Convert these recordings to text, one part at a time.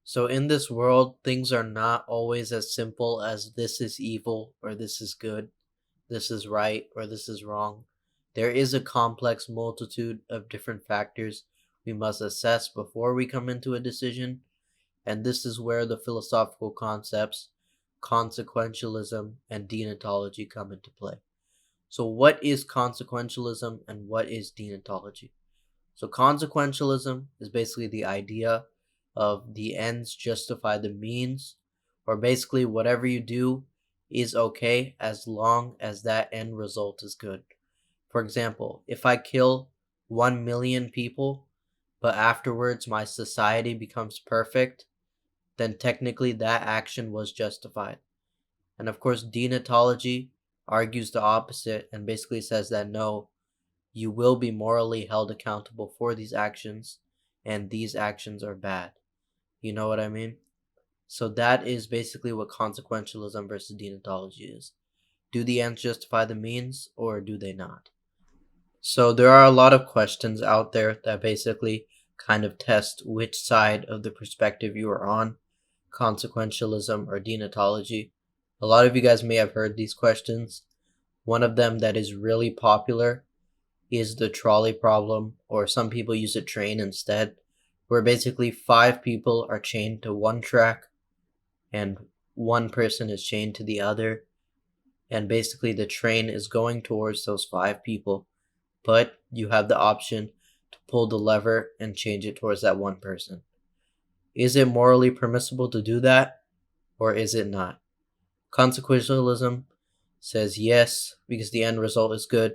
So, in this world, things are not always as simple as this is evil or this is good, this is right or this is wrong. There is a complex multitude of different factors we must assess before we come into a decision, and this is where the philosophical concepts, consequentialism, and deontology come into play. So, what is consequentialism and what is deontology? So consequentialism is basically the idea of the ends justify the means, or basically whatever you do is okay as long as that end result is good. For example, if I kill 1 million people, but afterwards my society becomes perfect, then technically that action was justified. And of course, deontology argues the opposite and basically says that no, you will be morally held accountable for these actions, and these actions are bad. You know what I mean? So that is basically what consequentialism versus deontology is. Do the ends justify the means, or do they not? So there are a lot of questions out there that basically kind of test which side of the perspective you are on, consequentialism or deontology. A lot of you guys may have heard these questions. One of them that is really popular is the trolley problem, or some people use a train instead, where basically five people are chained to one track and one person is chained to the other. And basically, the train is going towards those five people, but you have the option to pull the lever and change it towards that one person. Is it morally permissible to do that, or is it not? Consequentialism says yes, because the end result is good.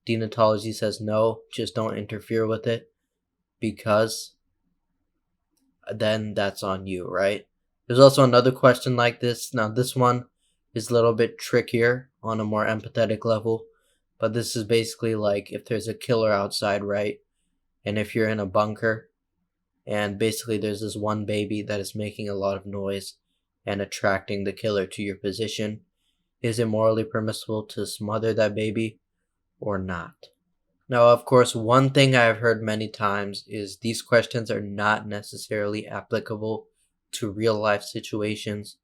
Deontology says no, just don't interfere with it, because then that's on you, right? There's also another question like this. Now, this one is a little bit trickier on a more empathetic level, but this is basically like if there's a killer outside, right? And if you're in a bunker, and basically there's this one baby that is making a lot of noise and attracting the killer to your position, is it morally permissible to smother that baby or not? Now, of course, one thing I've heard many times is these questions are not necessarily applicable to real life situations,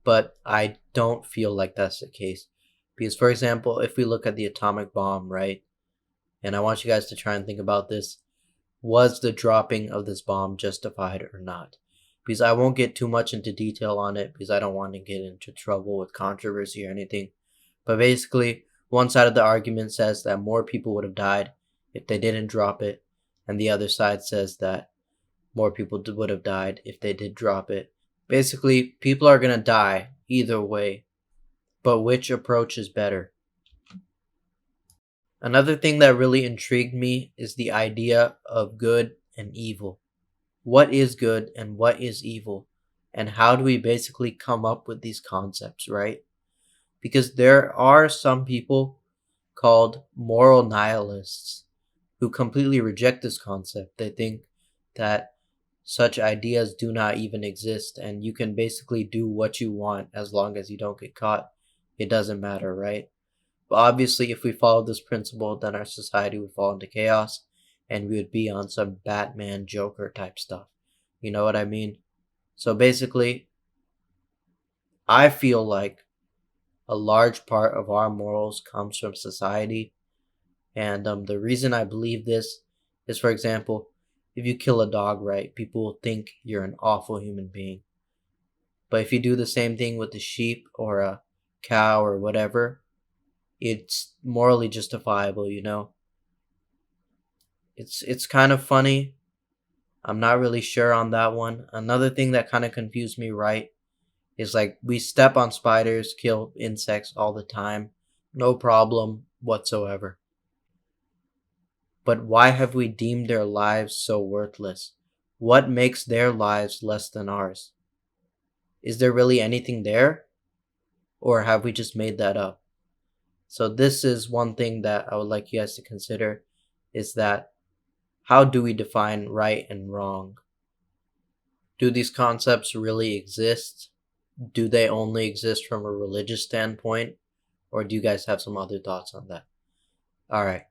but I don't feel like that's the case. Because, for example, if we look at the atomic bomb, right? And I want you guys to try and think about this. Was the dropping of this bomb justified or not? Because I won't get too much into detail on it because I don't want to get into trouble with controversy or anything. But basically, one side of the argument says that more people would have died if they didn't drop it, and the other side says that more people would have died if they did drop it. Basically, people are going to die either way, but which approach is better? Another thing that really intrigued me is the idea of good and evil. What is good and what is evil? And how do we basically come up with these concepts, right? Because there are some people called moral nihilists who completely reject this concept. They think that such ideas do not even exist and you can basically do what you want as long as you don't get caught. It doesn't matter, right? But obviously, if we follow this principle, then our society would fall into chaos and we would be on some Batman Joker type stuff. You know what I mean? So basically, I feel like a large part of our morals comes from society. And the reason I believe this is, for example, if you kill a dog, right, people will think you're an awful human being. But if you do the same thing with a sheep or a cow or whatever, it's morally justifiable, you know? It's kind of funny. I'm not really sure on that one. Another thing that kind of confused me, right, is like we step on spiders, kill insects all the time. No problem whatsoever. But why have we deemed their lives so worthless? What makes their lives less than ours? Is there really anything there? Or have we just made that up? So this is one thing that I would like you guys to consider, is that how do we define right and wrong? Do these concepts really exist? Do they only exist from a religious standpoint? Or do you guys have some other thoughts on that? All right.